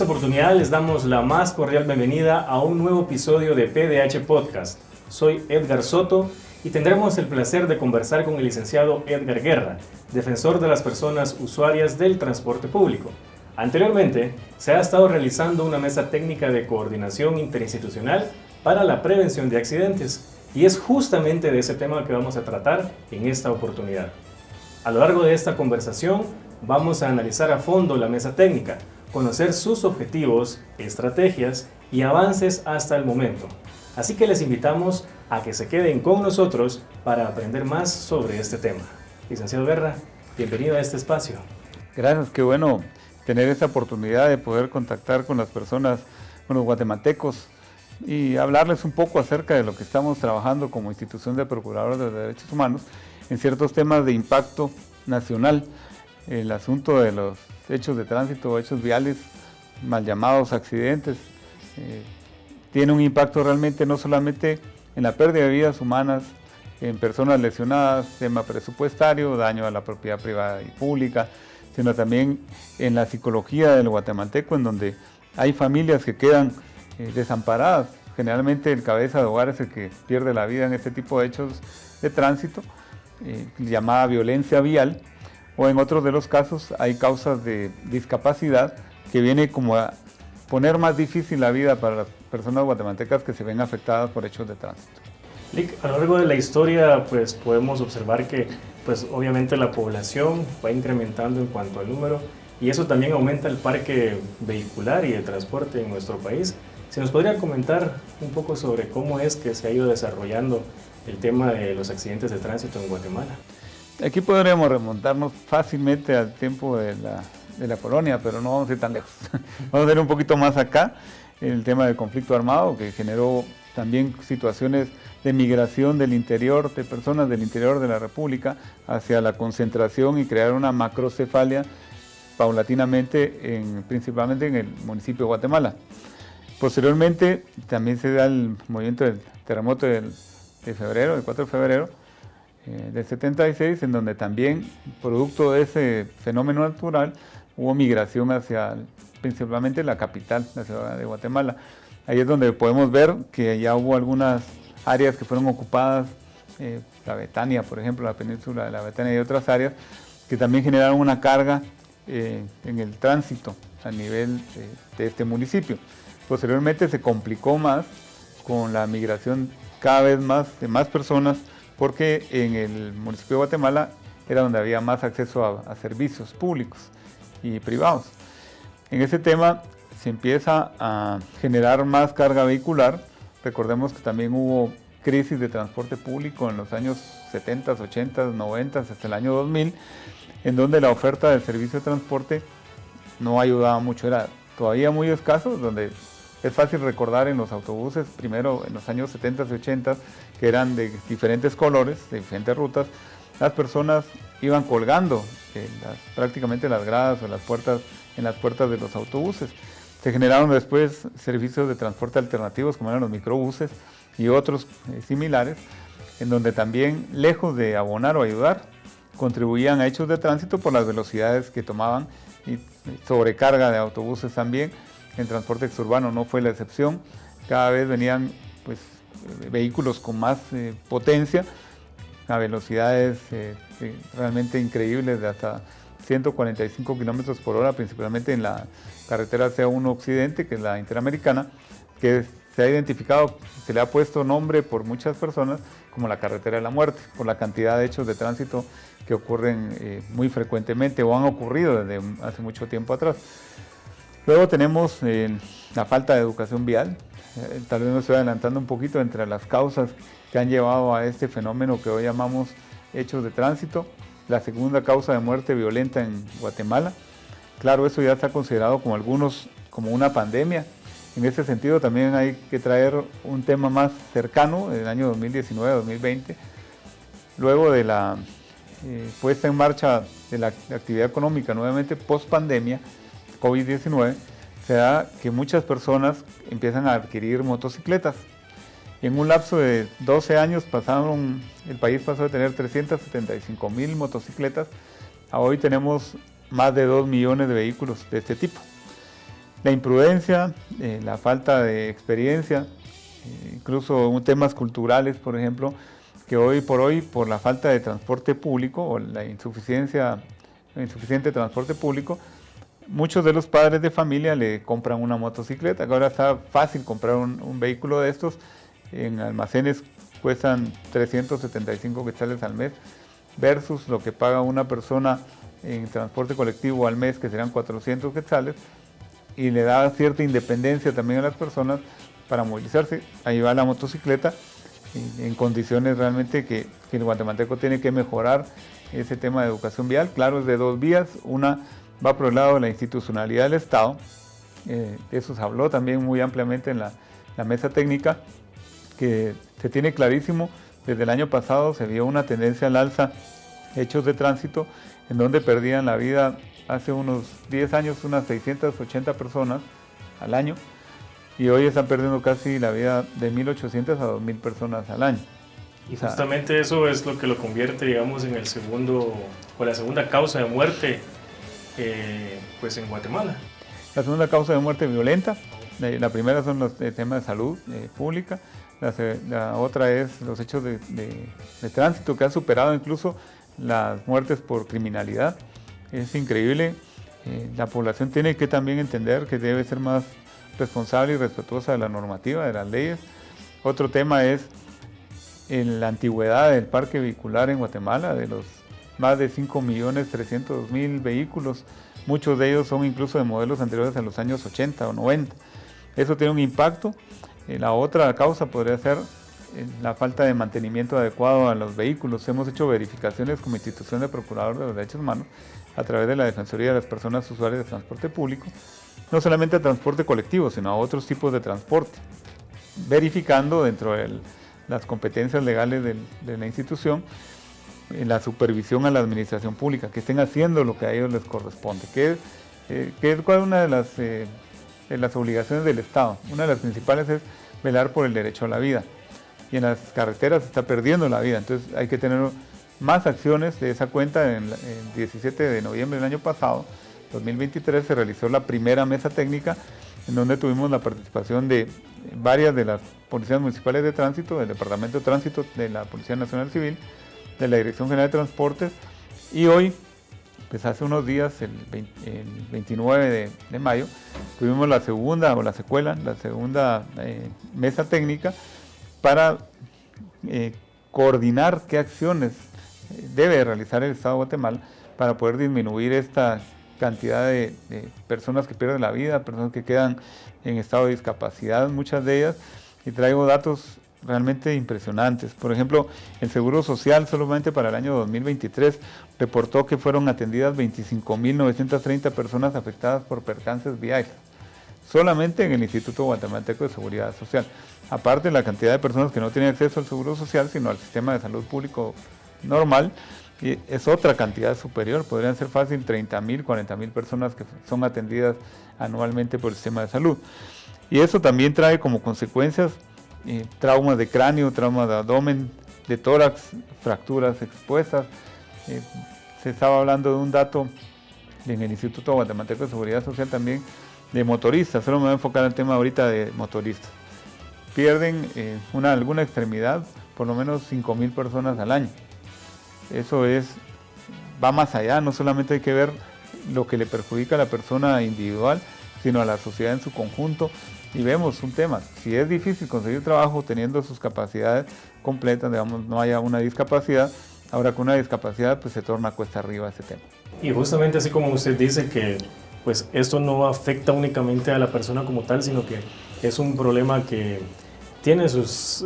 esta oportunidad les damos la más cordial bienvenida a un nuevo episodio de PDH Podcast. Soy Edgar Soto y tendremos el placer de conversar con el licenciado Edgar Guerra, defensor de las personas usuarias del transporte público. Anteriormente, se ha estado realizando una mesa técnica de coordinación interinstitucional para la prevención de accidentes y es justamente de ese tema que vamos a tratar en esta oportunidad. A lo largo de esta conversación vamos a analizar a fondo la mesa técnica, conocer sus objetivos, estrategias y avances hasta el momento. Así que les invitamos a que se queden con nosotros para aprender más sobre este tema. Licenciado Guerra, bienvenido a este espacio. Gracias, qué bueno tener esta oportunidad de poder contactar con las personas, con los guatemaltecos y hablarles un poco acerca de lo que estamos trabajando como institución de procuradores de derechos humanos en ciertos temas de impacto nacional. El asunto de los hechos de tránsito, hechos viales, mal llamados accidentes, tiene un impacto realmente no solamente en la pérdida de vidas humanas, en personas lesionadas, tema presupuestario, daño a la propiedad privada y pública, sino también en la psicología del guatemalteco, en donde hay familias que quedan desamparadas. Generalmente el cabeza de hogar es el que pierde la vida en este tipo de hechos de tránsito, llamada violencia vial, o en otros de los casos hay causas de discapacidad que viene como a poner más difícil la vida para las personas guatemaltecas que se ven afectadas por hechos de tránsito. Lic, a lo largo de la historia pues podemos observar que pues obviamente la población va incrementando en cuanto al número y eso también aumenta el parque vehicular y de transporte en nuestro país. ¿Se nos podría comentar un poco sobre cómo es que se ha ido desarrollando el tema de los accidentes de tránsito en Guatemala? Aquí podríamos remontarnos fácilmente al tiempo de la colonia, pero no vamos a ir tan lejos. Vamos a ir un poquito más acá, el tema del conflicto armado, que generó también situaciones de migración del interior, de personas del interior de la República, hacia la concentración y crear una macrocefalia paulatinamente, principalmente en el municipio de Guatemala. Posteriormente, también se da el movimiento del terremoto de febrero, el 4 de febrero, del 76, en donde también, producto de ese fenómeno natural, hubo migración hacia principalmente la capital, la ciudad de Guatemala. Ahí es donde podemos ver que ya hubo algunas áreas que fueron ocupadas, la Betania, por ejemplo, la península de la Betania y otras áreas, que también generaron una carga en el tránsito a nivel de este municipio. Posteriormente se complicó más con la migración cada vez más de más personas, porque en el municipio de Guatemala era donde había más acceso a servicios públicos y privados. En ese tema se empieza a generar más carga vehicular. Recordemos que también hubo crisis de transporte público en los años 70, 80, 90, hasta el año 2000, en donde la oferta del servicio de transporte no ayudaba mucho, era todavía muy escaso, donde es fácil recordar en los autobuses, primero en los años 70 y 80, que eran de diferentes colores, de diferentes rutas, las personas iban colgando prácticamente las gradas o las puertas, en las puertas de los autobuses. Se generaron después servicios de transporte alternativos, como eran los microbuses y otros similares, en donde también, lejos de abonar o ayudar, contribuían a hechos de tránsito por las velocidades que tomaban y sobrecarga de autobuses también. En transporte exurbano no fue la excepción, cada vez venían pues, vehículos con más potencia, a velocidades realmente increíbles de hasta 145 kilómetros por hora, principalmente en la carretera C1 Occidente, que es la interamericana, que se ha identificado, se le ha puesto nombre por muchas personas como la carretera de la muerte, por la cantidad de hechos de tránsito que ocurren muy frecuentemente o han ocurrido desde hace mucho tiempo atrás. Luego tenemos la falta de educación vial. Tal vez me estoy adelantando un poquito entre las causas que han llevado a este fenómeno que hoy llamamos hechos de tránsito. La segunda causa de muerte violenta en Guatemala. Claro, eso ya está considerado como una pandemia. En ese sentido también hay que traer un tema más cercano, en el año 2019-2020, luego de la puesta en marcha de la actividad económica nuevamente post pandemia, COVID-19, se da que muchas personas empiezan a adquirir motocicletas. En un lapso de 12 años el país pasó de tener 375,000 motocicletas a hoy tenemos más de 2 millones de vehículos de este tipo. la imprudencia, la falta de experiencia, incluso temas culturales, por ejemplo, que hoy por hoy, por la falta de transporte público o la insuficiente transporte público, muchos de los padres de familia le compran una motocicleta, que ahora está fácil comprar un vehículo de estos, en almacenes cuestan 375 quetzales al mes, versus lo que paga una persona en transporte colectivo al mes, que serán 400 quetzales, y le da cierta independencia también a las personas para movilizarse. Ahí va la motocicleta, en condiciones realmente que el guatemalteco tiene que mejorar ese tema de educación vial. Claro, es de dos vías, una va por el lado de la institucionalidad del Estado, de eso se habló también muy ampliamente en la mesa técnica, que se tiene clarísimo, desde el año pasado se vio una tendencia al alza, hechos de tránsito, en donde perdían la vida hace unos 10 años unas 680 personas al año, y hoy están perdiendo casi la vida de 1.800 a 2.000 personas al año. Y justamente eso es lo que lo convierte, digamos, en la segunda causa de muerte pues en Guatemala. La segunda causa de muerte violenta, la primera son los temas de salud pública, la otra es los hechos de tránsito, que han superado incluso las muertes por criminalidad. Es increíble, la población tiene que también entender que debe ser más responsable y respetuosa de la normativa, de las leyes. Otro tema es en la antigüedad del parque vehicular en Guatemala, de los más de 5.300.000 vehículos, muchos de ellos son incluso de modelos anteriores a los años 80 o 90. Eso tiene un impacto. La otra causa podría ser la falta de mantenimiento adecuado a los vehículos. Hemos hecho verificaciones como institución de Procurador de los Derechos Humanos a través de la Defensoría de las Personas Usuarias de Transporte Público, no solamente a transporte colectivo, sino a otros tipos de transporte, verificando dentro de las competencias legales de la institución la supervisión a la administración pública, que estén haciendo lo que a ellos les corresponde, que es una de las obligaciones del Estado. Una de las principales es velar por el derecho a la vida, y en las carreteras se está perdiendo la vida, entonces hay que tener más acciones de esa cuenta. El 17 de noviembre del año pasado, 2023, se realizó la primera mesa técnica, en donde tuvimos la participación de varias de las policías municipales de tránsito, del Departamento de Tránsito de la Policía Nacional Civil, de la Dirección General de Transportes, y hoy, pues hace unos días, el 29 de mayo, tuvimos la segunda mesa técnica para coordinar qué acciones debe realizar el Estado de Guatemala para poder disminuir esta cantidad de personas que pierden la vida, personas que quedan en estado de discapacidad, muchas de ellas, y traigo datos realmente impresionantes. Por ejemplo, el Seguro Social solamente para el año 2023 reportó que fueron atendidas 25.930 personas afectadas por percances viales, solamente en el Instituto Guatemalteco de Seguridad Social. Aparte, la cantidad de personas que no tienen acceso al Seguro Social, sino al sistema de salud público normal, es otra cantidad superior. Podrían ser fácil 30.000, 40.000 personas que son atendidas anualmente por el sistema de salud. Y eso también trae como consecuencias traumas de cráneo, traumas de abdomen, de tórax, fracturas expuestas. Se estaba hablando de un dato en el Instituto Guatemalteco de Seguridad Social también de motoristas. Solo me voy a enfocar en el tema ahorita de motoristas. Pierden alguna extremidad por lo menos 5.000 personas al año. Eso va más allá, no solamente hay que ver lo que le perjudica a la persona individual, sino a la sociedad en su conjunto. Y vemos un tema, si es difícil conseguir trabajo teniendo sus capacidades completas, digamos, no haya una discapacidad, ahora con una discapacidad pues se torna cuesta arriba ese tema. Y justamente así como usted dice que pues esto no afecta únicamente a la persona como tal, sino que es un problema que tiene sus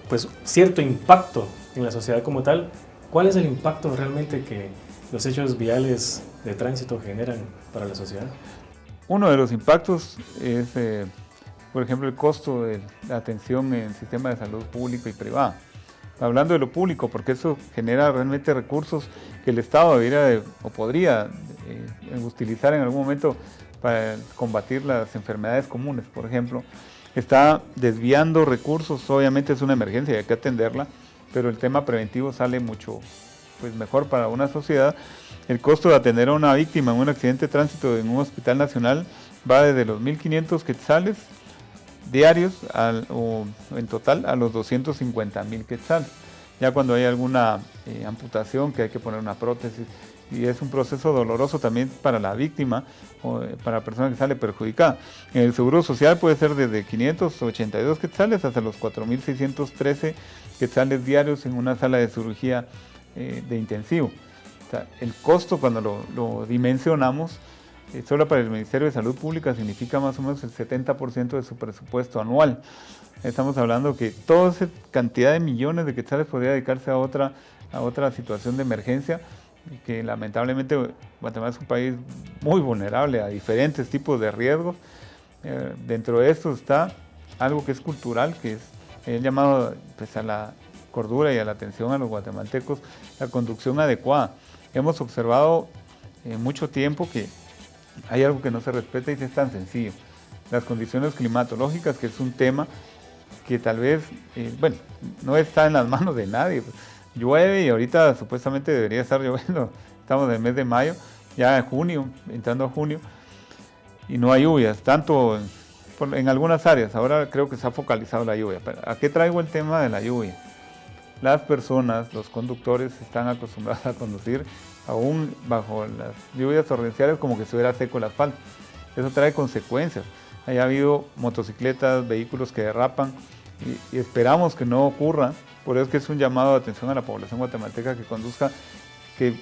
pues cierto impacto en la sociedad como tal. ¿Cuál es el impacto realmente que los hechos viales de tránsito generan para la sociedad? Uno de los impactos es, por ejemplo, el costo de la atención en el sistema de salud público y privado. Hablando de lo público, porque eso genera realmente recursos que el Estado debería o podría utilizar en algún momento para combatir las enfermedades comunes, por ejemplo. Está desviando recursos, obviamente es una emergencia y hay que atenderla, pero el tema preventivo sale mucho mejor para una sociedad. El costo de atender a una víctima en un accidente de tránsito en un hospital nacional va desde los 1.500 quetzales diarios o en total a los 250.000 quetzales. Ya cuando hay alguna amputación, que hay que poner una prótesis, y es un proceso doloroso también para la víctima o para la persona que sale perjudicada. En el Seguro Social puede ser desde 582 quetzales hasta los 4.613 quetzales diarios en una sala de cirugía de intensivo. O sea, el costo, cuando lo dimensionamos, solo para el Ministerio de Salud Pública significa más o menos el 70% de su presupuesto anual. Estamos hablando que toda esa cantidad de millones de quetzales podría dedicarse a otra situación de emergencia, y que lamentablemente Guatemala es un país muy vulnerable a diferentes tipos de riesgos. Dentro de esto está algo que es cultural, que es el llamado pues, a la cordura y a la atención a los guatemaltecos, la conducción adecuada. Hemos observado mucho tiempo que hay algo que no se respeta y es tan sencillo. Las condiciones climatológicas, que es un tema que tal vez, no está en las manos de nadie. Llueve y ahorita supuestamente debería estar lloviendo, estamos en el mes de mayo, ya en junio, entrando a junio, y no hay lluvias, tanto en algunas áreas. Ahora creo que se ha focalizado la lluvia. ¿A qué traigo el tema de la lluvia? Las personas, los conductores, están acostumbrados a conducir aún bajo las lluvias torrenciales como que se hubiera seco el asfalto. Eso trae consecuencias. Ha habido motocicletas, vehículos que derrapan, y esperamos que no ocurra. Por eso es que es un llamado de atención a la población guatemalteca que conduzca, que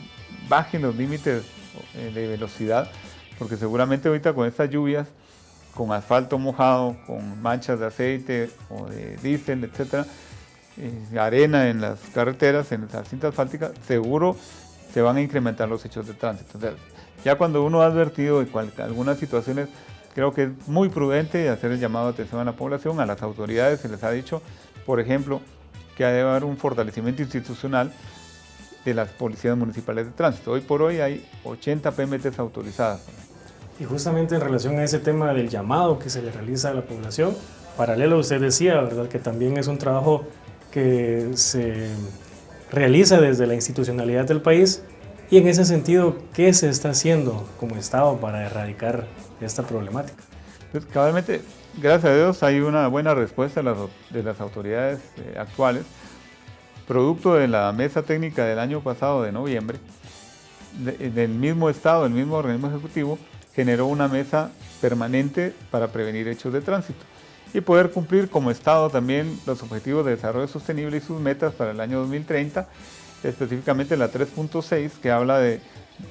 bajen los límites de velocidad, porque seguramente ahorita con estas lluvias, con asfalto mojado, con manchas de aceite o de diésel, etcétera, arena en las carreteras, en las cintas asfálticas, seguro se van a incrementar los hechos de tránsito. Entonces, ya cuando uno ha advertido de algunas situaciones, creo que es muy prudente hacer el llamado de atención a la población, a las autoridades. Se les ha dicho, por ejemplo, que debe haber un fortalecimiento institucional de las policías municipales de tránsito. Hoy por hoy hay 80 PMTs autorizadas. Y justamente en relación a ese tema del llamado que se le realiza a la población, paralelo usted decía, ¿verdad?, que también es un trabajo que se realiza desde la institucionalidad del país, y en ese sentido, ¿qué se está haciendo como Estado para erradicar esta problemática? Pues cabalmente, gracias a Dios, hay una buena respuesta de las autoridades actuales, producto de la mesa técnica del año pasado de noviembre. Del mismo Estado, el mismo organismo ejecutivo, generó una mesa permanente para prevenir hechos de tránsito y poder cumplir como Estado también los objetivos de desarrollo sostenible y sus metas para el año 2030, específicamente la 3.6, que habla de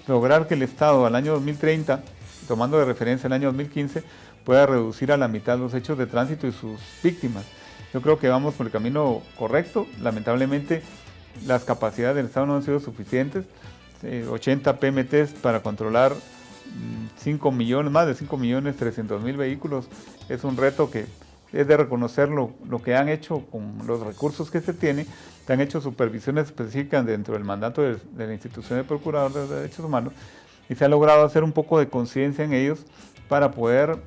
lograr que el Estado al año 2030, tomando de referencia el año 2015, pueda reducir a la mitad los hechos de tránsito y sus víctimas. Yo creo que vamos por el camino correcto. Lamentablemente las capacidades del Estado no han sido suficientes. 80 PMTs para controlar 5 millones, más de 5.300.000 vehículos, es un reto que es de reconocer lo que han hecho con los recursos que se tiene. Se han hecho supervisiones específicas dentro del mandato de la institución de Procurador de Derechos Humanos, y se ha logrado hacer un poco de conciencia en ellos para poder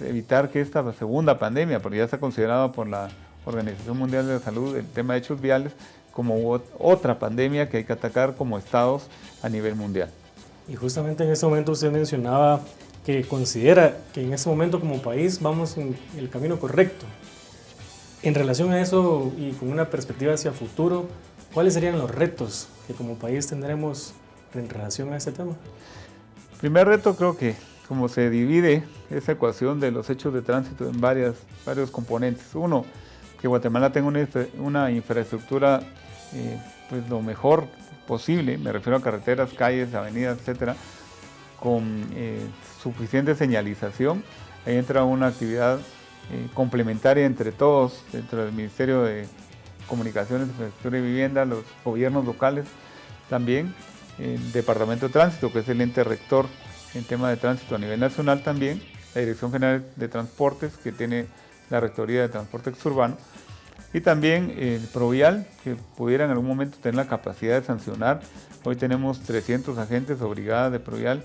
evitar que esta segunda pandemia, porque ya está considerado por la Organización Mundial de la Salud el tema de hechos viales como otra pandemia que hay que atacar como estados a nivel mundial. Y justamente en este momento usted mencionaba que considera que en este momento como país vamos en el camino correcto. En relación a eso y con una perspectiva hacia futuro, ¿cuáles serían los retos que como país tendremos en relación a este tema? El primer reto, creo que como se divide esa ecuación de los hechos de tránsito en varios componentes. Uno, que Guatemala tenga una infraestructura lo mejor posible, me refiero a carreteras, calles, avenidas, etcétera, con suficiente señalización. Ahí entra una actividad complementaria entre todos, dentro del Ministerio de Comunicaciones, Infraestructura y Vivienda, los gobiernos locales, también el Departamento de Tránsito, que es el ente rector en tema de tránsito a nivel nacional, también la Dirección General de Transportes, que tiene la Rectoría de Transporte Exurbano, y también el Provial, que pudiera en algún momento tener la capacidad de sancionar. Hoy tenemos 300 agentes o brigadas de Provial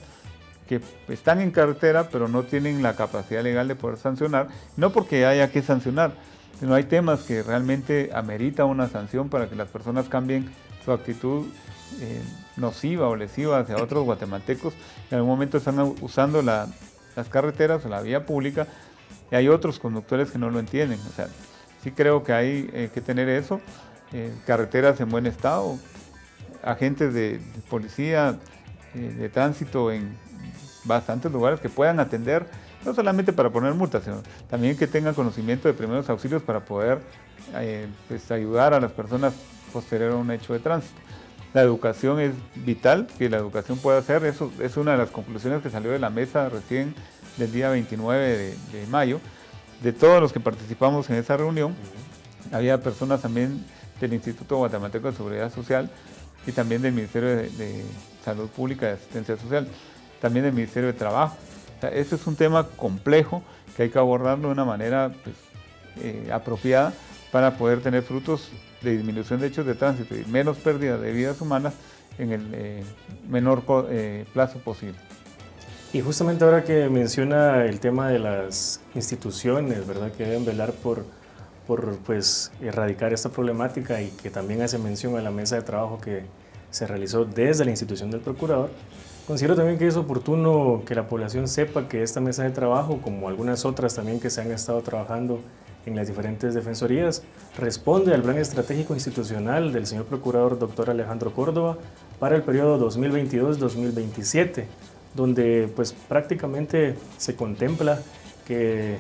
que están en carretera, pero no tienen la capacidad legal de poder sancionar, no porque haya que sancionar, sino hay temas que realmente amerita una sanción para que las personas cambien su actitud nociva o lesiva hacia otros guatemaltecos. En algún momento están usando la las carreteras o la vía pública, y hay otros conductores que no lo entienden. O sea, sí creo que hay que tener eso, carreteras en buen estado, agentes de policía, de tránsito en bastantes lugares que puedan atender, no solamente para poner multas, sino también que tengan conocimiento de primeros auxilios para poder pues ayudar a las personas posterior a un hecho de tránsito. La educación es vital, que la educación pueda hacer, eso es una de las conclusiones que salió de la mesa recién del día 29 de mayo. De todos los que participamos en esa reunión, había personas también del Instituto Guatemalteco de Seguridad Social y también del Ministerio de Salud Pública y Asistencia Social, también del Ministerio de Trabajo. O sea, este es un tema complejo que hay que abordarlo de una manera pues, apropiada para poder tener frutos de disminución de hechos de tránsito y menos pérdida de vidas humanas en el menor plazo posible. Y justamente ahora que menciona el tema de las instituciones, ¿verdad?, que deben velar por pues, erradicar esta problemática, y que también hace mención a la mesa de trabajo que se realizó desde la institución del procurador, considero también que es oportuno que la población sepa que esta mesa de trabajo, como algunas otras también que se han estado trabajando en las diferentes defensorías, responde al plan estratégico institucional del señor procurador doctor Alejandro Córdoba para el periodo 2022-2027, donde pues prácticamente se contempla que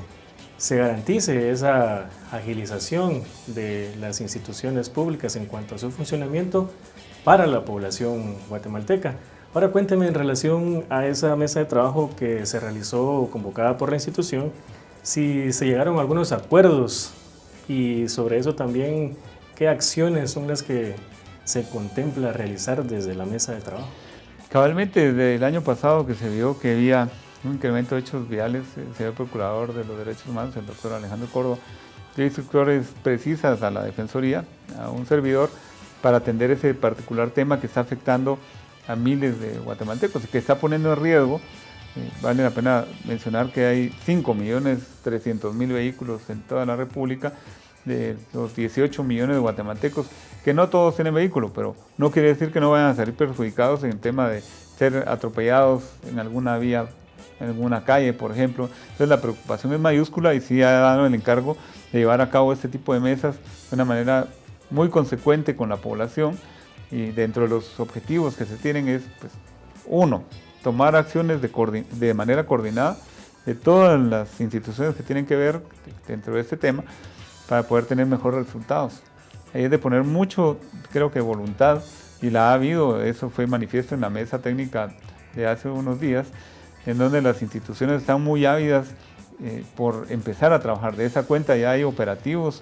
se garantice esa agilización de las instituciones públicas en cuanto a su funcionamiento para la población guatemalteca. Ahora cuénteme, en relación a esa mesa de trabajo que se realizó convocada por la institución, si se llegaron a algunos acuerdos, y sobre eso también, ¿qué acciones son las que se contempla realizar desde la mesa de trabajo? Cabalmente, desde el año pasado que se vio que había un incremento de hechos viales, el señor Procurador de los Derechos Humanos, el doctor Alejandro Córdoba, dio instrucciones precisas a la Defensoría, a un servidor, para atender ese particular tema que está afectando a miles de guatemaltecos y que está poniendo en riesgo. Vale la pena mencionar que hay 5.300.000 vehículos en toda la República, de los 18 millones de guatemaltecos, que no todos tienen vehículo, pero no quiere decir que no vayan a salir perjudicados en el tema de ser atropellados en alguna vía, en alguna calle, por ejemplo. Entonces la preocupación es mayúscula, y sí ha dado el encargo de llevar a cabo este tipo de mesas de una manera muy consecuente con la población, y dentro de los objetivos que se tienen es, pues, uno, tomar acciones de manera coordinada de todas las instituciones que tienen que ver dentro de este tema para poder tener mejores resultados. Ahí es de poner mucho, creo que voluntad, y la ha habido. Eso fue manifiesto en la mesa técnica de hace unos días, en donde las instituciones están muy ávidas por empezar a trabajar. De esa cuenta ya hay operativos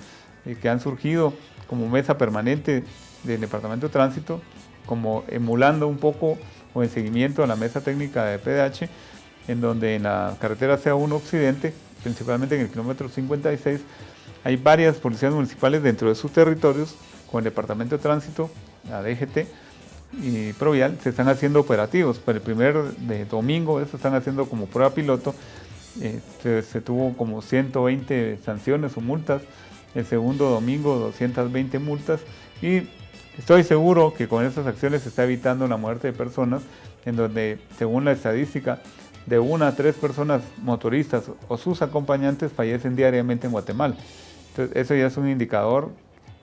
que han surgido como mesa permanente del Departamento de Tránsito, como emulando un poco o en seguimiento a la mesa técnica de PDH, en donde en la carretera CA1 Occidente, principalmente en el kilómetro 56, hay varias policías municipales dentro de sus territorios, con el Departamento de Tránsito, la DGT y Provial, se están haciendo operativos. Para el primer domingo, eso están haciendo como prueba piloto, se tuvo como 120 sanciones o multas, el segundo domingo 220 multas, y estoy seguro que con estas acciones se está evitando la muerte de personas, en donde, según la estadística, de 1 a 3 personas motoristas o sus acompañantes fallecen diariamente en Guatemala. Entonces, eso ya es un indicador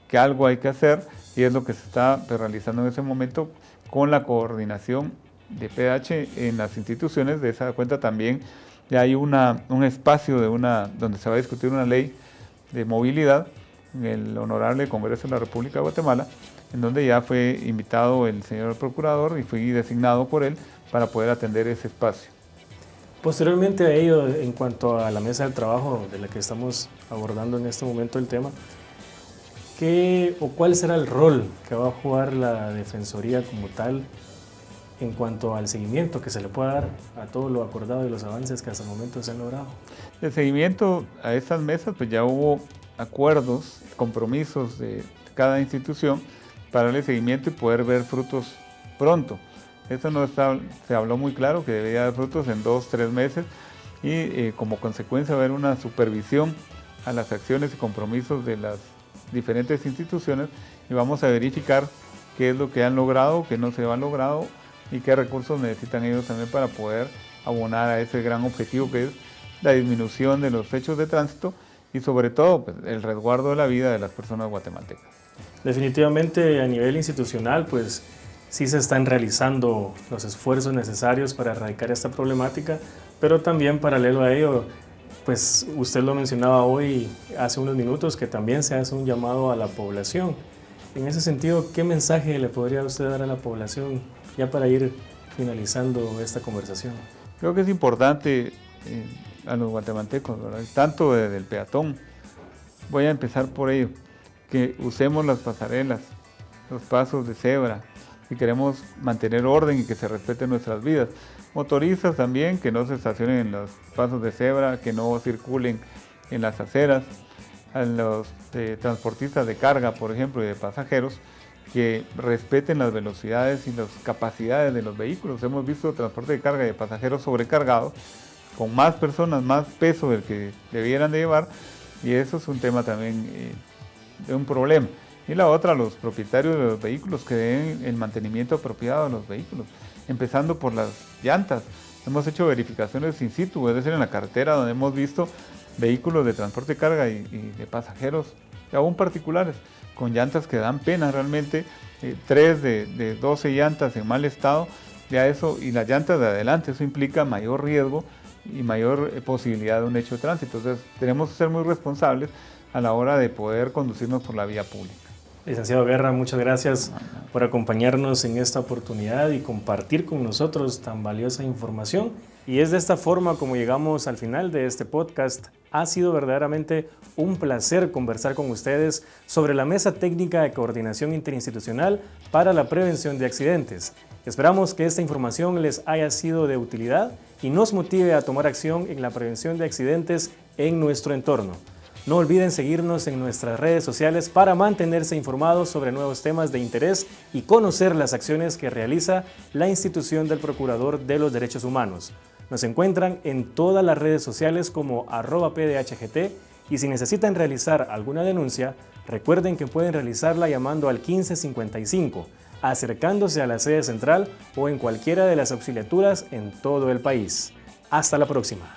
que algo hay que hacer, y es lo que se está realizando en ese momento con la coordinación de PH en las instituciones. De esa cuenta también ya hay un espacio donde se va a discutir una ley de movilidad en el Honorable Congreso de la República de Guatemala, en donde ya fue invitado el señor Procurador y fui designado por él para poder atender ese espacio. Posteriormente a ello, en cuanto a la mesa de trabajo de la que estamos abordando en este momento el tema, ¿qué o cuál será el rol que va a jugar la Defensoría como tal en cuanto al seguimiento que se le pueda dar a todo lo acordado y los avances que hasta el momento se han logrado? El seguimiento a estas mesas, pues ya hubo acuerdos, compromisos de cada institución para darle seguimiento y poder ver frutos pronto. Eso se habló muy claro, que debería dar frutos en 2-3 meses, y como consecuencia va a haber una supervisión a las acciones y compromisos de las diferentes instituciones, y vamos a verificar qué es lo que han logrado, qué no se ha logrado, y qué recursos necesitan ellos también para poder abonar a ese gran objetivo que es la disminución de los hechos de tránsito y sobre todo pues, el resguardo de la vida de las personas guatemaltecas. Definitivamente a nivel institucional, pues sí se están realizando los esfuerzos necesarios para erradicar esta problemática, pero también paralelo a ello, pues usted lo mencionaba hoy, hace unos minutos, que también se hace un llamado a la población. En ese sentido, ¿qué mensaje le podría usted dar a la población ya para ir finalizando esta conversación? Creo que es importante a los guatemaltecos, ¿verdad? Tanto desde el peatón, voy a empezar por ello, que usemos las pasarelas, los pasos de cebra, si queremos mantener orden y que se respeten nuestras vidas. Motoristas también, que no se estacionen en los pasos de cebra, que no circulen en las aceras. A los transportistas de carga, por ejemplo, y de pasajeros, que respeten las velocidades y las capacidades de los vehículos. Hemos visto transporte de carga y de pasajeros sobrecargados, con más personas, más peso del que debieran de llevar, y eso es un tema también de un problema. Y la otra, los propietarios de los vehículos que den el mantenimiento apropiado de los vehículos, empezando por las llantas. Hemos hecho verificaciones in situ, es decir, en la carretera, donde hemos visto vehículos de transporte de carga y de pasajeros, y aún particulares, con llantas que dan pena realmente, 3 de 12 llantas en mal estado, ya eso, y las llantas de adelante, eso implica mayor riesgo y mayor posibilidad de un hecho de tránsito. Entonces tenemos que ser muy responsables a la hora de poder conducirnos por la vía pública. Licenciado Guerra, muchas gracias por acompañarnos en esta oportunidad y compartir con nosotros tan valiosa información. Y es de esta forma como llegamos al final de este podcast. Ha sido verdaderamente un placer conversar con ustedes sobre la Mesa Técnica de Coordinación Interinstitucional para la Prevención de Accidentes. Esperamos que esta información les haya sido de utilidad y nos motive a tomar acción en la prevención de accidentes en nuestro entorno. No olviden seguirnos en nuestras redes sociales para mantenerse informados sobre nuevos temas de interés y conocer las acciones que realiza la institución del Procurador de los Derechos Humanos. Nos encuentran en todas las redes sociales como @pdhgt y si necesitan realizar alguna denuncia, recuerden que pueden realizarla llamando al 1555, acercándose a la sede central o en cualquiera de las auxiliaturas en todo el país. Hasta la próxima.